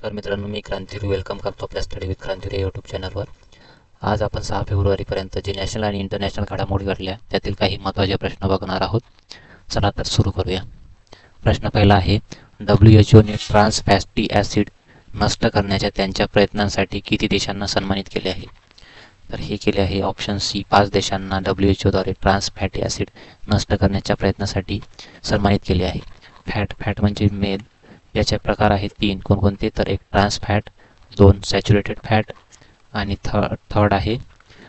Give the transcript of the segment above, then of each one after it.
नमस्कार मित्रांनो, मी क्रांतिवीर वेलकम करतो आपल्या स्टडी विथ क्रांतिवीर यूट्यूब चॅनलवर। आज आपण 6 फेब्रुवारीपर्यंत जे नॅशनल आणि इंटरनॅशनल घडामोडी घडल्या त्यातील काही महत्त्वाचे प्रश्न बघणार आहोत। चला तर सुरू करूया। प्रश्न पहिला आहे, WHO ने ट्रान्स फॅटी ॲसिड नष्ट करण्याच्या त्यांच्या प्रयत्नांसाठी किती देशांना सन्मानित केले आहे? तर हे केले आहे ऑप्शन सी 5 देशांना WHO द्वारे ट्रान्स फॅटी ॲसिड नष्ट करण्याच्या प्रयत्नासाठी सन्मानित केले आहे। फॅट म्हणजे मेद, याचे प्रकार आहेत 3 कोणकोणते? तर एक ट्रान्स फॅट, 2 सॅच्युरेटेड फॅट आणि थर्ड आहे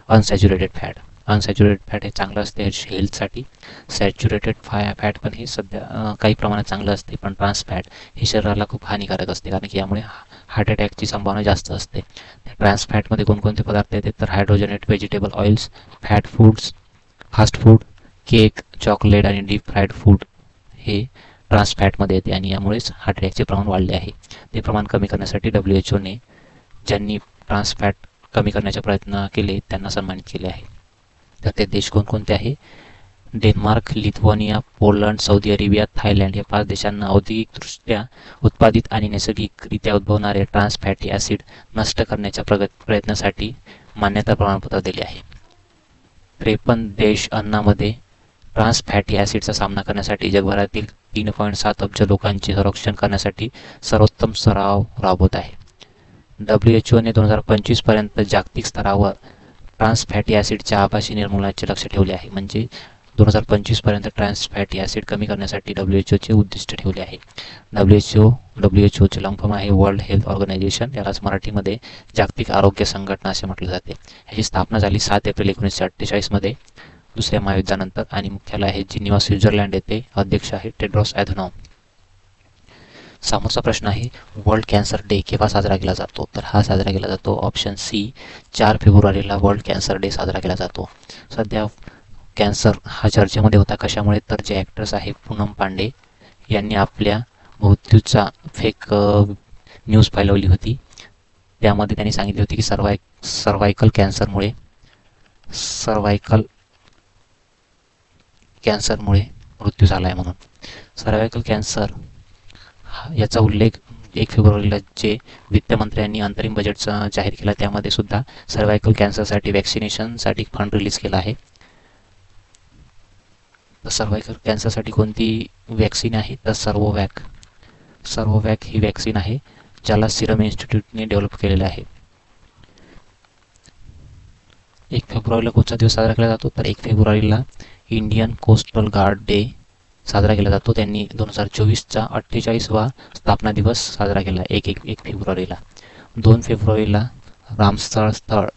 अनसॅच्युरेटेड फॅट। अनसॅच्युरेटेड फॅट हे चांगलं असते हेल्थसाठी, सॅच्युरेटेड फॅट पण हे सध्या काही प्रमाणात चांगलं असते, पण ट्रान्स फॅट हे शरीराला खूप हानिकारक असते, कारण की यामुळे हार्ट अटॅकची संभावना जास्त असते। ट्रान्स फॅटमध्ये कोणकोणते पदार्थ येतात? तर hydrogenate vegetable oils, fat foods, fast food, cake, chocolate आणि डीप फ्राईड फूड हे ट्रान्स फॅटमध्ये येते आणि यामुळेच हार्ट अटॅकचे प्रमाण वाढले आहे। ते प्रमाण कमी करण्यासाठी WHO ने ज्यांनी ट्रान्स फॅट कमी करण्याचे प्रयत्न केले त्यांना सन्मानित केले आहे। तर ते देश कोणकोणते आहे? Denmark, Lithuania, Poland, Saudi Arabia, Thailand या 5 देशांना औद्योगिकदृष्ट्या उत्पादित आणि नैसर्गिकरित्या उद्भवणारे ट्रान्स फॅटी ॲसिड नष्ट करण्याच्या प्रयत्नासाठी मान्यता प्रमाणपत्र दिले आहे। 53 देश अन्नामध्ये ट्रान्स फॅटी ॲसिडचा सामना करण्यासाठी जगभरातील 3.7 अब्ज लोकांचे संरक्षण करण्यासाठी सर्वोत्तम सराव राबवत आहे। WHO ने 2025 पर्यंत जागतिक स्तरावर ट्रान्स फॅटी ॲसिडच्या आभासी निर्मूलनाचे लक्ष्य ठेवले आहे। म्हणजे 2025 पर्यंत ट्रान्स फॅटी ॲसिड कमी करण्यासाठी WHO उद्दिष्ट ठेवले आहे। WHOचे लंफम आहे वर्ल्ड हेल्थ ऑर्गनायझेशन, यालाच मराठीमध्ये जागतिक आरोग्य संघटना असे म्हटले जाते। याची स्थापना झाली 7 एप्रिल 1948 मध्ये दुसऱ्या महायुद्धानंतर आणि मुख्यालय आहे जिनिव्हा, स्वित्झर्लंड येथे। अध्यक्ष आहे टेड्रोस ॲधनॉम। समोरचा प्रश्न आहे, वर्ल्ड कॅन्सर डे केव्हा साजरा केला जातो? तर हा साजरा केला जातो ऑप्शन सी 4 फेब्रुवारीला वर्ल्ड कॅन्सर डे साजरा केला जातो। सध्या कॅन्सर हा चर्चेमध्ये होता, कशामुळे? तर जे ॲक्ट्रेस आहे पूनम पांडे यांनी आपल्या मृत्यूचा फेक न्यूज फैलवली होती। त्यामध्ये त्यांनी सांगितले होते की सर्वायकल कॅन्सरमुळे मृत्यू झाला आहे म्हणून। सर्वायकल कॅन्सर याचा उल्लेख 1 फेब्रुवारीला जे वित्तमंत्र्यांनी अंतरिम बजेट जाहीर केला त्यामध्ये सुद्धा सर्वायकल कॅन्सरसाठी वॅक्सिनेशनसाठी फंड रिलीज केला आहे। तर सर्वायकल कॅन्सरसाठी कोणती वॅक्सिन आहे? तर सर्वोवॅक ही वॅक्सिन आहे, ज्याला सिरम इन्स्टिट्यूटने डेव्हलप केलेले आहे। 1 फेब्रुवारीला कोणता दिवस साजरा केला जातो? तर 1 फेब्रुवारीला इंडियन कोस्टल गार्ड डे साजरा केला जातो। त्यांनी 2024चा 48वा स्थापना दिवस साजरा केला 1 फेब्रुवारीला। 2 फेब्रुवारीला रामसर स्थळ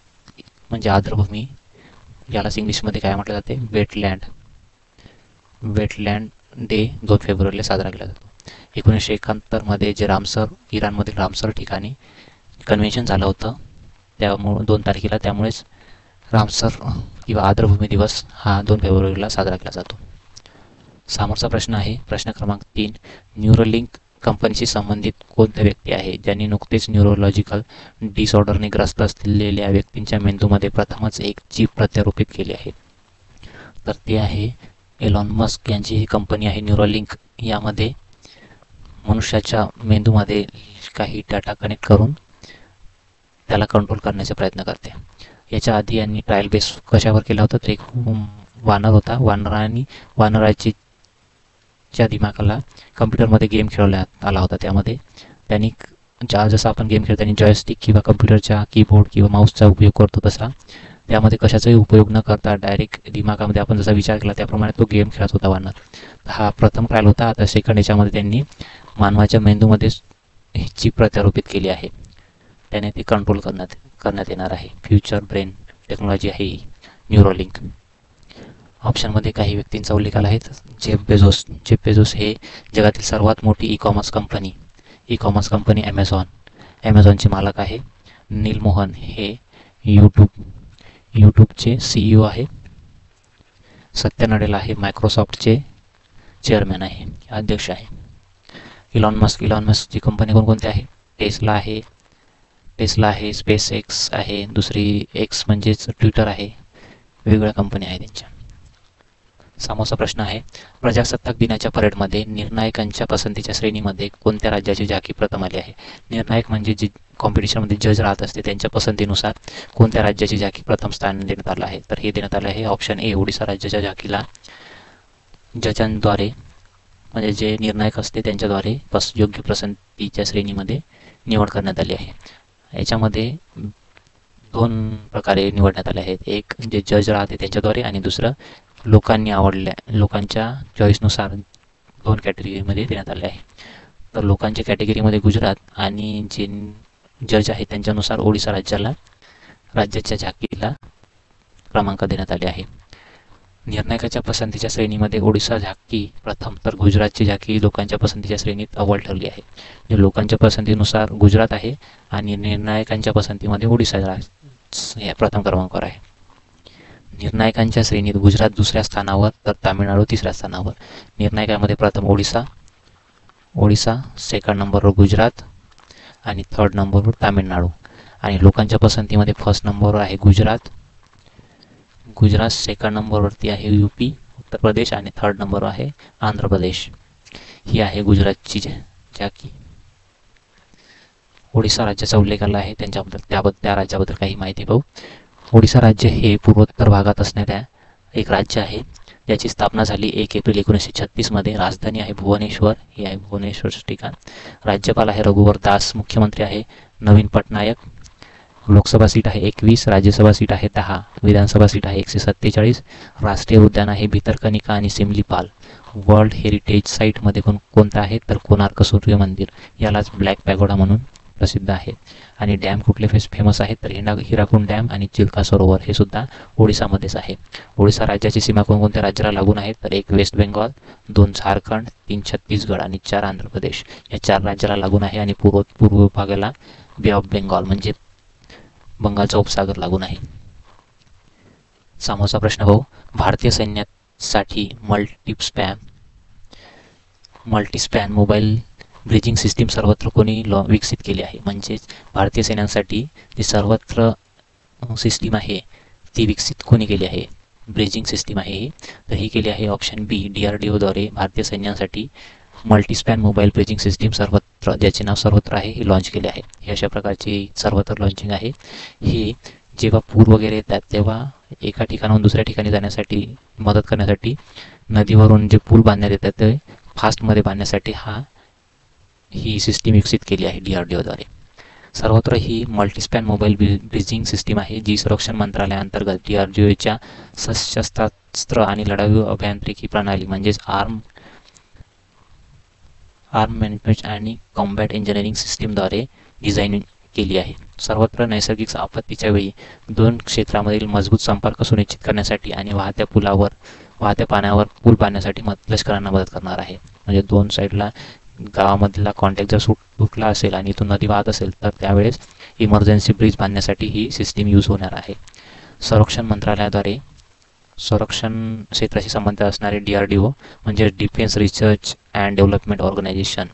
म्हणजे आर्द्रभूमी, यालाच इंग्लिशमध्ये काय म्हटले जाते? वेटलँड डे 2 फेब्रुवारीला साजरा केला जातो। 1971 मध्ये जे इराणमधील रामसर ठिकाणी कन्व्हेन्शन झालं होतं त्यामुळे 2 तारखेला, त्यामुळेच रामसर किंवा आर्द्रभूमी दिवस हा 2 फेब्रुवारीला साजरा केला जातो। समोरचा प्रश्न आहे प्रश्न क्रमांक 3, न्यूरोलिंक कंपनीशी संबंधित कोणत्या व्यक्ती आहे ज्यांनी नुकतेच न्यूरोलॉजिकल डिसऑर्डरने ग्रस्त असलेल्या व्यक्तींच्या मेंदूमध्ये प्रथमच एक चिप प्रत्यारोपित केली आहे? तर ते आहे एलॉन मस्क यांची ही कंपनी आहे न्यूरोलिंक। यामध्ये मनुष्याच्या मेंदूमध्ये काही डाटा कनेक्ट करून त्याला कंट्रोल करण्याचा प्रयत्न करते। याच्या आधी यांनी ट्रायल बेस कशावर केला होता? तर एक वानर होता, वानराच्या दिमागाला कम्प्युटरमध्ये गेम खेळवण्यात आला होता। त्यामध्ये त्यांनी जसा आपण गेम खेळताना जॉयस्टिक किंवा कम्प्युटरच्या कीबोर्ड किंवा माऊसचा उपयोग करतो तसा त्यामध्ये कशाचाही उपयोग न करता डायरेक्ट दिमागामध्ये आपण जसा विचार केला त्याप्रमाणे तो गेम खेळत होता वानर। हा प्रथम ट्रायल होता। आता सेकंड याच्यामध्ये त्यांनी मानवाच्या मेंदूमध्ये चिप प्रत्यारोपित केली आहे, त्याने ते कंट्रोल करण्यात येणार आहे। फ्युचर ब्रेन टेक्नॉलॉजी आहे ही न्यूरोलिंक। ऑप्शनमध्ये काही व्यक्तींचा उल्लेख आला आहे। जेफ बेझोस हे जगातील सर्वात मोठी ई कॉमर्स कंपनी ॲमेझॉनचे मालक आहे। नील मोहन हे यूट्यूबचे CEO आहे। सत्या नडेला हे मायक्रोसॉफ्टचे चेअरमॅन आहे, अध्यक्ष आहे। इलॉन मस्कची कंपनी कोणकोणती आहे? टेस्ला आहे, स्पेस एक्स आहे, दुसरी एक्स म्हणजेच ट्विटर आहे, वेगवेगळ्या कंपनी आहे त्यांच्या। समोरचा प्रश्न आहे, प्रजासत्ताक दिनाच्या परेडमध्ये निर्णायकांच्या पसंतीच्या श्रेणीमध्ये कोणत्या राज्याची झाकी प्रथम आली आहे? निर्णायक म्हणजे जे कॉम्पिटिशनमध्ये जज राहत असते त्यांच्या पसंतीनुसार कोणत्या राज्याची झाकी प्रथम स्थान देण्यात आलं आहे? तर हे देण्यात आलं आहे ऑप्शन ए, ओडिसा राज्याच्या झाकीला जजांद्वारे म्हणजे जे निर्णायक असते त्यांच्याद्वारे योग्य पसंतीच्या श्रेणीमध्ये निवड करण्यात आली आहे. याच्यामध्ये दोन प्रकारे निवडण्यात आले आहेत, एक जे जज राहते त्यांच्याद्वारे आणि दुसरं लोकांच्या चॉईसनुसार दोन कॅटेगरीमध्ये देण्यात आले आहे. तर लोकांच्या कॅटेगरीमध्ये गुजरात आणि जे जज आहेत त्यांच्यानुसार ओडिसा राज्याच्या झाकीला क्रमांक देण्यात आले आहे. निर्णायकाच्या पसंतीच्या श्रेणीमध्ये ओडिसा झाकी प्रथम तर गुजरातची झाकी लोकांच्या पसंतीच्या श्रेणीत अव्वल ठरली आहे. जे लोकांच्या पसंतीनुसार गुजरात आहे आणि निर्णायकांच्या पसंतीमध्ये ओडिसा प्रथम क्रमांकावर आहे. निर्णायकांच्या श्रेणीत गुजरात दुसऱ्या स्थानावर तर तामिळनाडू तिसऱ्या स्थानावर. निर्णायकामध्ये प्रथम ओडिसा सेकंड नंबरवर गुजरात आणि थर्ड नंबरवर तामिळनाडू. आणि लोकांच्या पसंतीमध्ये फर्स्ट नंबरवर आहे गुजरात सेकंड नंबरवरती आहे यूपी उत्तर प्रदेश आणि थर्ड नंबरवर आहे आंध्र प्रदेश. ही आहे गुजरातची झाकी. ओडिसा राज्याचा उल्लेख आला आहे त्या राज्याबद्दल काही माहिती पाहू. ओडिसा राज्य हे पूर्वोत्तर भागात असणाऱ्या एक राज्य आहे ज्याची स्थापना झाली 1 एप्रिल 1936 मध्ये. राजधानी आहे भुवनेश्वर, ही आहे भुवनेश्वरचे ठिकाण. राज्यपाल आहे रघुवर दास. मुख्यमंत्री आहे नवीन पटनायक. लोकसभा सीट आहे 21, राज्यसभा सीट आहे 10, विधानसभा सीट आहे 147. राष्ट्रीय उद्यान आहे भितरकनिका आणि सिमलीपाल. वर्ल्ड हेरिटेज साईटमध्ये कोणतं आहे तर कोणार्क सूर्य मंदिर, यालाच ब्लॅक पॅगोडा म्हणून प्रसिद्ध आहे. आणि डॅम कुठले फेमस आहेत तर हिराकुंड डॅम आणि चिल्का सरोवर हे सुद्धा ओडिसामध्येच आहे. ओडिसा राज्याची सीमा कोणकोणत्या राज्याला लागून आहेत तर 1 वेस्ट बेंगॉल, 2 झारखंड, 3 छत्तीसगड आणि 4 आंध्र प्रदेश या 4 राज्याला लागून आहे. आणि पूर्व भागाला बे ऑफ बेंगॉल म्हणजे बंगालचा उपसागर लागून आहे. समोरचा प्रश्न भाऊ, भारतीय सैन्यासाठी मल्टीस्पॅन मोबाईल ब्रिजिंग सिस्टीम सर्वत्र कोणी विकसित केली आहे? म्हणजेच भारतीय सैन्यासाठी जी सर्वत्र सिस्टीम आहे ती विकसित कोणी केली आहे? ब्रिजिंग सिस्टीम आहे ही, तर ही केली आहे ऑप्शन बी, DRDOद्वारे भारतीय सैन्यासाठी मल्टीस्पॅन मोबाईल ब्रिजिंग सिस्टीम सर्वत्र, ज्याचे नाव सर्वत्र आहे, हे लॉन्च केले आहे. ही अशा प्रकारची सर्वत्र लॉन्चिंग आहे. ही जेव्हा पूर वगैरे येतात तेव्हा एका ठिकाणाहून दुसऱ्या ठिकाणी जाण्यासाठी मदत करण्यासाठी नदीवरून जे पूल बांधण्यात येतात ते फास्टमध्ये बांधण्यासाठी ही सिस्टीम विकसित केली आहे DRDOद्वारे. सर्वत्र ही मल्टीस्पॅन मोबाईल ब्रिजिंग सिस्टीम आहे जी संरक्षण मंत्रालयाअंतर्गत DRDOच्या सशस्त्र आणि लढाऊ अभियांत्रिकी प्रणाली म्हणजेच आर्म मॅनेजमेंट आणि कॉम्बॅट इंजिनिअरिंग सिस्टीमद्वारे डिझाईन केली आहे. सर्वत्र नैसर्गिक आपत्तीच्या वेळी दोन क्षेत्रामधील मजबूत संपर्क सुनिश्चित करण्यासाठी आणि वाहत्या पाण्यावर पूल बांधण्यासाठी लष्करांना मदत करणार आहे. म्हणजे दोन साईडला गावामधला कॉन्टॅक्ट जर तुटला असेल आणि इथून नदी वाहत असेल तर त्यावेळेस इमर्जन्सी ब्रिज बांधण्यासाठी ही सिस्टीम यूज होणार आहे. संरक्षण मंत्रालयाद्वारे संरक्षण क्षेत्राशी संबंध असणारे DRDO म्हणजे defence research and development organisation,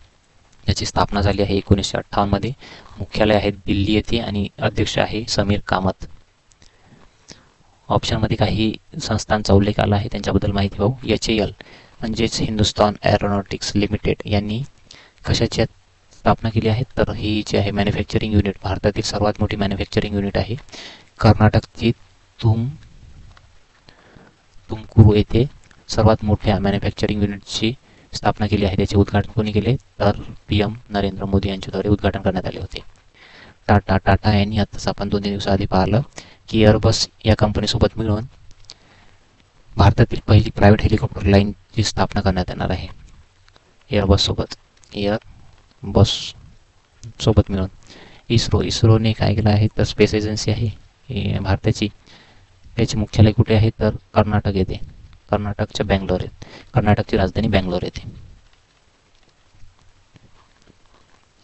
याची स्थापना झाली आहे 1958 मध्ये. मुख्यालय आहे दिल्ली येथे आणि अध्यक्ष आहे समीर कामत. ऑप्शनमध्ये काही संस्थांचा उल्लेख आला आहे त्यांच्याबद्दल माहिती पाहू. HAL म्हणजेच हिंदुस्तान एरोनॉटिक्स लिमिटेड यांनी कशाची स्थापना केली आहे तर ही जी आहे मॅन्युफॅक्चरिंग युनिट, भारतातील सर्वात मोठी मॅन्युफॅक्चरिंग युनिट आहे. कर्नाटकची तुमकुरू येथे सर्वात मोठ्या मॅन्युफॅक्चरिंग युनिटची स्थापना केली आहे. त्याचे उद्घाटन कोणी केले तर PM नरेंद्र मोदी यांच्याद्वारे उद्घाटन करण्यात आले होते. टाटा यांनी आताच आपण 2 दिवसाआधी पाहिलं की एअरबस या कंपनीसोबत मिळून भारतातील पहिली प्रायव्हेट हेलिकॉप्टर लाईनची स्थापना करण्यात येणार आहे. एअरबस सोबत मिळून. इस्रोने काय केलं आहे तर स्पेस एजन्सी आहे भारताची, त्याचे मुख्यालय कुठे आहे तर कर्नाटक येथे, कर्नाटकच्या बँगलोर येथे, कर्नाटकची राजधानी बँगलोर येथे.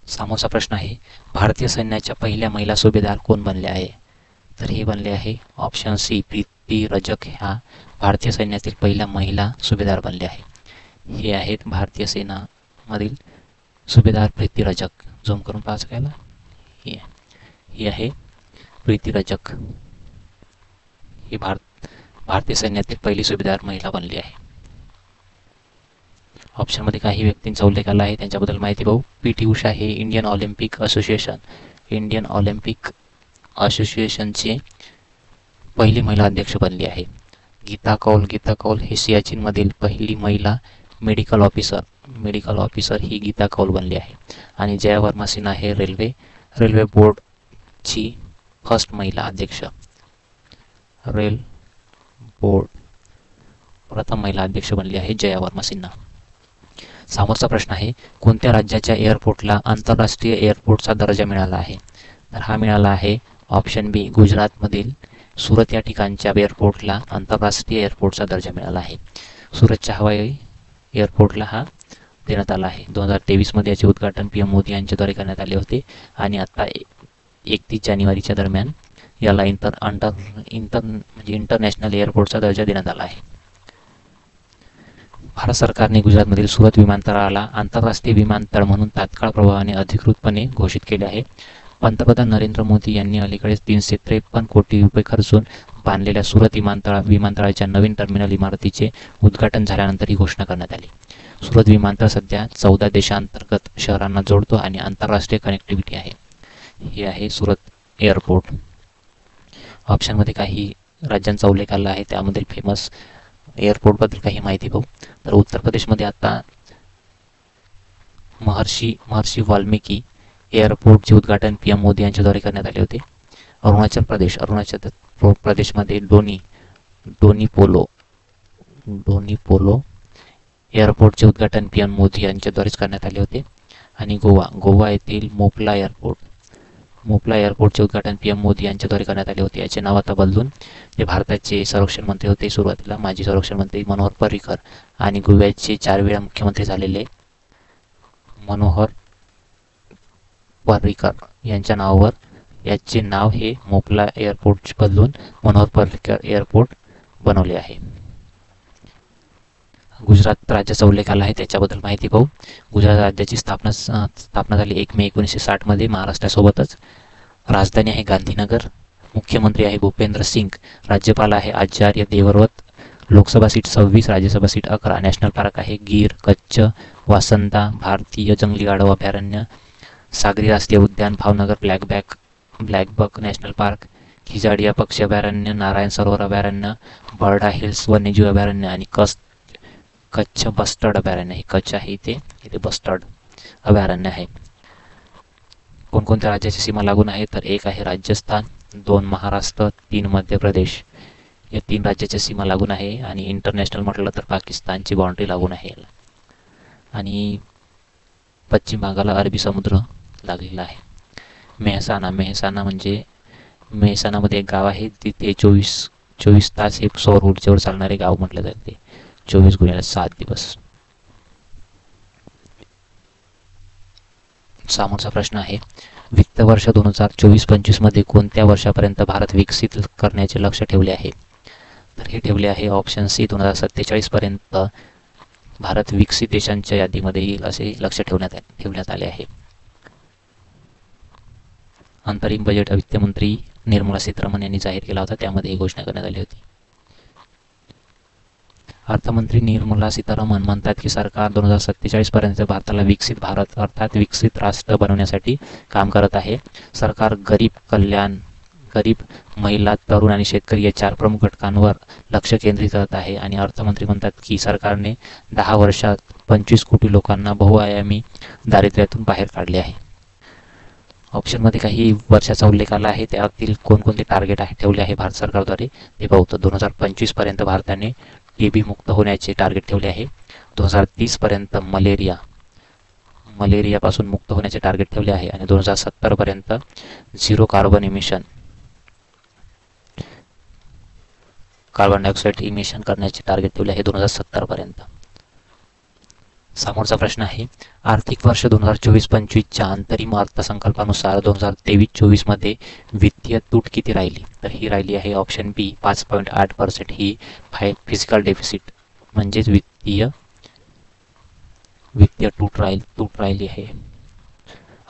समोरचा प्रश्न आहे, भारतीय सैन्याच्या पहिल्या महिला सुभेदार कोण बनले आहे तर हे बनले आहे ऑप्शन सी, प्रीती रजक ह्या भारतीय सैन्यातील पहिल्या महिला सुभेदार बनले आहे. हे आहेत भारतीय सेनामधील सुभेदार प्रीती रजक. झूम करून पाहायचं कायला, ही आहे प्रीती रजक. ही भारतीय सैन्यातील पहिली सुभेदार महिला बनली आहे. ऑप्शनमध्ये काही व्यक्तींचा उल्लेख आला आहे, त्यांच्याबद्दल माहिती पाहू. पी.टी. उषा हे इंडियन ऑलिम्पिक असोसिएशनचे पहिली महिला अध्यक्ष बनली आहे. गीता कौल हे सियाचीनमधील पहिली महिला मेडिकल ऑफिसर ही गीता कौल बनली आहे. आणि जया वर्मा सिन्हा हे रेल्वे बोर्डची फर्स्ट महिला अध्यक्ष, प्रथम महिला अध्यक्ष बनली आहे जया वर्मा सिन्हा. समोरचा प्रश्न आहे, कोणत्या राज्याच्या एअरपोर्टला आंतरराष्ट्रीय एअरपोर्टचा दर्जा मिळाला आहे? तर हा मिळाला आहे ऑप्शन बी, गुजरातमधील सुरत या ठिकाणच्या एअरपोर्टला आंतरराष्ट्रीय एअरपोर्टचा दर्जा मिळाला आहे. सुरतच्या हवाई एअरपोर्टला हा देण्यात आला आहे. 2023 मध्ये याचे उद्घाटन पीएम मोदी यांच्याद्वारे करण्यात आले होते आणि आता 31 जानेवारीच्या दरम्यान याला इंटरनॅशनल एअरपोर्टचा दर्जा देण्यात आला आहे. भारत सरकारने गुजरातमधील सुरत विमानतळाला आंतरराष्ट्रीय विमानतळ म्हणून तात्काळ प्रभावाने अधिकृतपणे घोषित केले आहे. पंतप्रधान नरेंद्र मोदी यांनी अलीकडेच 353 कोटी रुपये खर्चून बांधलेल्या सुरत विमानतळाच्या नवीन टर्मिनल इमारतीचे उद्घाटन झाल्यानंतर ही घोषणा करण्यात आली. सुरत विमानतळ सध्या 14 देशांतर्गत शहरांना जोडतो आणि आंतरराष्ट्रीय कनेक्टिव्हिटी आहे. हे आहे सुरत एअरपोर्ट. ऑप्शनमध्ये काही राज्यांचा उल्लेख आला आहे, त्यामधील फेमस एअरपोर्टबद्दल काही माहिती पाहू. तर उत्तर प्रदेशमध्ये आता महर्षी वाल्मिकी एअरपोर्टचे उद्घाटन पीएम मोदी यांच्याद्वारे करण्यात आले होते. अरुणाचल प्रदेशमध्ये डोनी पोलो एअरपोर्टचे उद्घाटन पीएम मोदी यांच्याद्वारेच करण्यात आले होते. आणि गोवा येथील मोपला एअरपोर्टचे उद्घाटन पीएम मोदी यांच्याद्वारे करण्यात आले होते. याचे नाव आता बदलून ते भारताचे संरक्षण मंत्री होते सुरुवातीला, माजी संरक्षण मंत्री मनोहर पर्रिकर, आणि गोव्याचे 4 वेळा मुख्यमंत्री झालेले मनोहर पर्रिकर यांच्या नावावर याचे नाव हे मोपला एअरपोर्ट बदलून मनोहर पर्रिकर एअरपोर्ट बनवले आहे. गुजरात राज्याचा उल्लेख आला आहे, त्याच्याबद्दल माहिती पाहू. गुजरात राज्याची स्थापना झाली 1 मे 1960 मध्ये महाराष्ट्रासोबतच. राजधानी आहे गांधीनगर. मुख्यमंत्री आहे भूपेंद्र सिंग. राज्यपाल आहे Acharya Devvrat. Lok Sabha seat 26, Rajya Sabha seat 11. National park आहे गीर, कच्छ, वासंदा, भारतीय जंगली गाढव अभयारण्य, सागरी राष्ट्रीय उद्यान, भावनगर ब्लॅकबक नॅशनल पार्क, खिजाडिया पक्षी अभयारण्य, नारायण सरोवर अभयारण्य, बर्डा हिल्स वन्यजीव अभयारण्य आणि कच्छ बस्टर्ड अभयारण्य. हे कच्छ आहे इथे बस्टर्ड अभयारण्य आहे. कोणकोणत्या राज्याची सीमा लागून आहे? तर 1 आहे राजस्थान, 2 महाराष्ट्र, 3 मध्य प्रदेश. या 3 राज्याच्या सीमा लागून आहे. आणि इंटरनॅशनल म्हटलं तर पाकिस्तानची बाउंड्री लागून आहे याला. आणि पश्चिम भागाला अरबी समुद्र लागलेला आहे. मेहसाणामध्ये एक गाव आहे, तिथे 24 तास हे सौर ऊर्जेवर चालणारे गाव म्हटलं जाते. 24x7 दिवस. समोरचा प्रश्न आहे, वित्त वर्ष 2024-25 मध्ये कोणत्या वर्षापर्यंत भारत विकसित करण्याचे लक्ष्य ठेवले आहे? तर हे ठेवले आहे ऑप्शन सी, 2047 पर्यंत भारत विकसित देशांच्या यादीमध्ये येईल असे लक्ष ठेवण्यात आले आहे. अंतरिम बजेट वित्तमंत्री निर्मला सीतारामन यांनी जाहीर केला होता, त्यामध्ये ही घोषणा करण्यात आली होती. अर्थमंत्री निर्मला सीतारामन म्हणतात की सरकार 2047 पर्यंत भारताला विकसित भारत अर्थात विकसित राष्ट्र बनवण्यासाठी काम करत आहे. सरकार गरीब, महिला, तरुण आणि शेतकरी या 4 प्रमुख घटकांवर लक्ष केंद्रित करत आहे. आणि अर्थमंत्री म्हणतात की सरकारने 10 वर्षात 25 कोटी लोकांना बहुआयामी दारिद्र्यातून बाहेर काढले आहे. ऑप्शनमध्ये काही वर्षाचा उल्लेख आला आहे, त्यातील कोणकोणते टार्गेट ठेवले आहे भारत सरकारद्वारे ते पाहू. 2025 पर्यंत भारताने टीबी मुक्त होण्याचे टार्गेट ठेवले आहे. 2030 पर्यंत मलेरियापासून मुक्त होण्याचे टार्गेट ठेवले आहे. आणि 2070 पर्यंत झिरो कार्बन डायऑक्साईड इमिशन करण्याचे टार्गेट ठेवले आहे 2070 पर्यंत. समोरचा प्रश्न आहे, आर्थिक वर्ष 2024-25च्या अंतरिम अर्थसंकल्पानुसार 2023-24 मध्ये वित्तीय तूट किती राहिली? तर ही राहिली आहे ऑप्शन बी 5.8%. ही फिजिकल डेफिसिट म्हणजेच वित्तीय तूट राहिली आहे.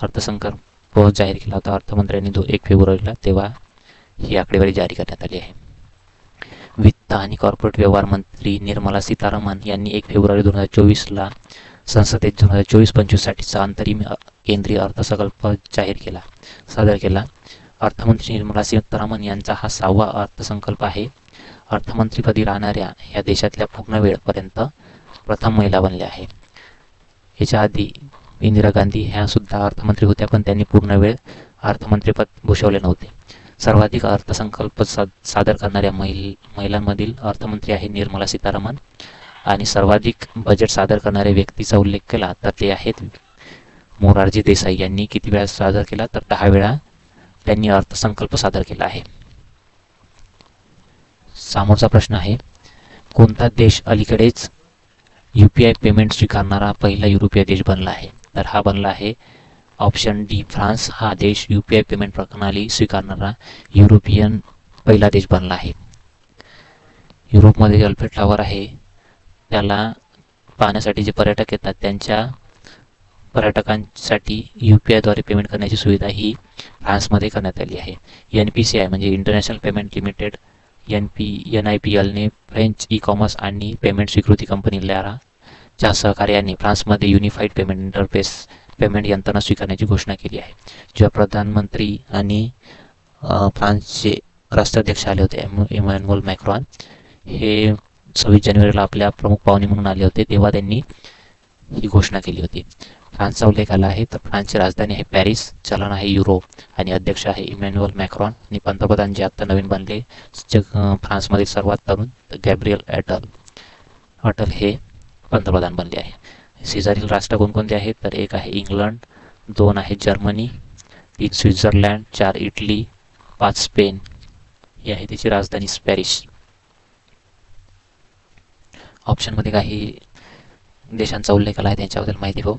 अर्थसंकल्प जाहीर केला होता अर्थमंत्र्यांनी 1 फेब्रुवारीला, तेव्हा ही आकडेवारी जारी करण्यात आली आहे. वित्त आणि कॉर्पोरेट व्यवहार मंत्री निर्मला सीतारामन यांनी 1 फेब्रुवारी 2024ला संसदेत 2024-25 साठीचा अंतरिम केंद्रीय अर्थसंकल्प सादर केला. अर्थमंत्री निर्मला सीतारामन यांचा हा 6वा अर्थसंकल्प आहे. अर्थमंत्रीपदी राहणाऱ्या या देशातल्या पूर्ण वेळपर्यंत प्रथम महिला बनल्या आहे. याच्या आधी इंदिरा गांधी ह्या सुद्धा अर्थमंत्री होत्या, पण त्यांनी पूर्ण वेळ अर्थमंत्रीपद भूषवले नव्हते. सर्वाधिक अर्थसंकल्प सादर करणाऱ्या महिलांमधील अर्थमंत्री आहे निर्मला सीतारामन, आणि सर्वाधिक बजेट सादर करणाऱ्या व्यक्तीचा उल्लेख केला तर ते आहेत मोरारजी देसाई. यांनी किती वेळा सादर केला तर 10 वेळा त्यांनी अर्थसंकल्प सादर केला आहे. समोरचा प्रश्न आहे, कोणता देश अलीकडेच UPI पेमेंट स्वीकारणारा पहिला युरोपीय देश बनला आहे? तर हा बनला आहे ऑप्शन डी, फ्रान्स. हा देश UPI पेमेंट प्रणाली स्वीकारणारा युरोपियन पहिला देश बनला आहे. युरोपमध्ये एल्फेल टॉवर आहे, त्याला पाहण्यासाठी जे पर्यटक येतात त्यांच्या पर्यटकांसाठी UPI द्वारे पेमेंट करण्याची सुविधा ही फ्रान्समध्ये करण्यात आली आहे. NPCI म्हणजे इंटरनॅशनल पेमेंट लिमिटेड NIPL ने फ्रेंच ई-कॉमर्स आणि पेमेंट स्वीकृती कंपनी लॅराच्या सहकार्याने फ्रान्समध्ये युनिफाईड पेमेंट इंटरफेस पेमेंट यंत्रणा स्वीकारण्याची घोषणा केली आहे. जेव्हा प्रधानमंत्री आणि फ्रान्सचे राष्ट्राध्यक्ष आले होते इमॅन्युअल मॅक्रॉन, हे 26 जानेवारीला आपल्या प्रमुख पाहुणे म्हणून आले होते, तेव्हा त्यांनी ही घोषणा केली होती. फ्रान्सचा उल्लेख आला आहे तर फ्रान्सची राजधानी आहे पॅरिस, चलन आहे युरो आणि अध्यक्ष आहे इमॅन्युअल मॅक्रॉन, आणि पंतप्रधान जे आता नवीन बनले फ्रान्समधील सर्वात तरुण गॅब्रियल अटल हे पंतप्रधान बनले आहे. शेजारील राष्ट्र कोणकोणते आहेत तर 1 आहे इंग्लंड, 2 आहे जर्मनी, 3 स्वित्झर्लंड, 4 इटली, 5 स्पेन. ही आहे त्याची राजधानी पॅरिस. ऑप्शनमध्ये काही देशांचा उल्लेख आला आहे, त्यांच्याबद्दल माहिती हो.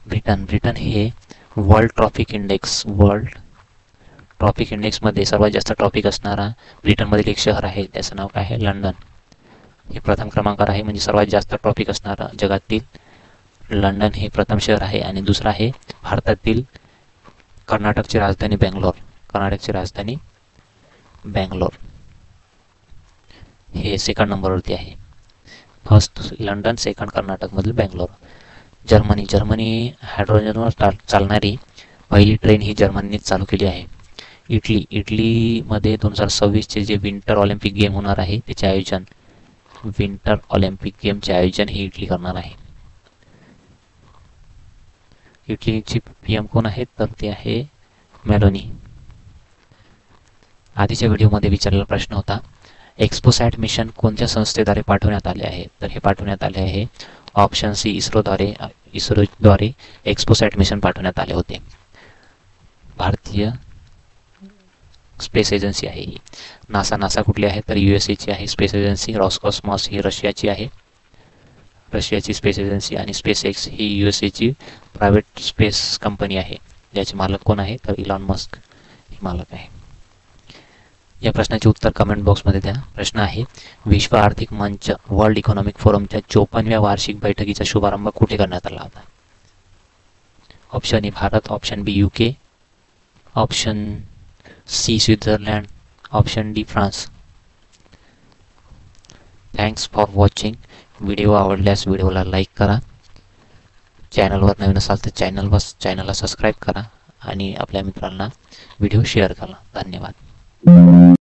ब्रिटन हे वर्ल्ड ट्रॉफिक इंडेक्समध्ये सर्वात जास्त ट्रॉफिक असणारा ब्रिटनमधील एक शहर आहे, त्याचं नाव काय आहे? लंडन. हे प्रथम क्रमांकावर आहे, म्हणजे सर्वात जास्त ट्रॉफिक असणारा जगातील लंडन हे प्रथम शहर आहे. आणि दुसरं आहे भारतातील कर्नाटकची राजधानी बँगलोर. हे सेकंड नंबरवरती आहे. फर्स्ट लंडन, सेकंड कर्नाटकमधील बँगलोर. जर्मनी हायड्रोजनवर चालणारी पहिली ट्रेन ही जर्मनीने चालू केली आहे. इटलीमध्ये 2026चे जे विंटर ऑलिम्पिक गेम होणार आहे त्याचे आयोजन ही इटली करणार आहे. इटलीची PM कोण आहेत तर ते आहे मेलोनी. आधीच्या व्हिडिओमध्ये विचारलेला प्रश्न होता, एक्सपोसॅट मिशन कोणत्या संस्थेद्वारे पाठवण्यात आले आहे? तर हे पाठवण्यात आले आहे ऑप्शन सी, इस्रोद्वारे एक्सपोसॅट मिशन पाठवण्यात आले होते. भारतीय स्पेस एजन्सी आहे ही. नासा कुठली आहे तर USA आहे स्पेस एजन्सी. रॉसकॉस्मॉस ही रशियाची स्पेस एजन्सी, आणि SpaceX ही USA प्रायव्हेट स्पेस कंपनी आहे, ज्याचे मालक कोण आहे तर इलॉन मस्क हे मालक आहे. या प्रश्नाचे उत्तर कमेंट बॉक्समध्ये द्या. प्रश्न आहे, विश्व आर्थिक मंच वर्ल्ड इकॉनॉमिक फोरमच्या 54व्या वार्षिक बैठकीचा शुभारंभ कुठे करण्यात आला होता? Option A Bharat, option B UK, option C Switzerland, option D France. Thanks for watching. Video आवडल्यास व्हिडिओला लाईक करा. चॅनलवर नवीन असाल तर चॅनलला सबस्क्राईब करा आणि आपल्या मित्रांना व्हिडिओ शेअर करा. धन्यवाद.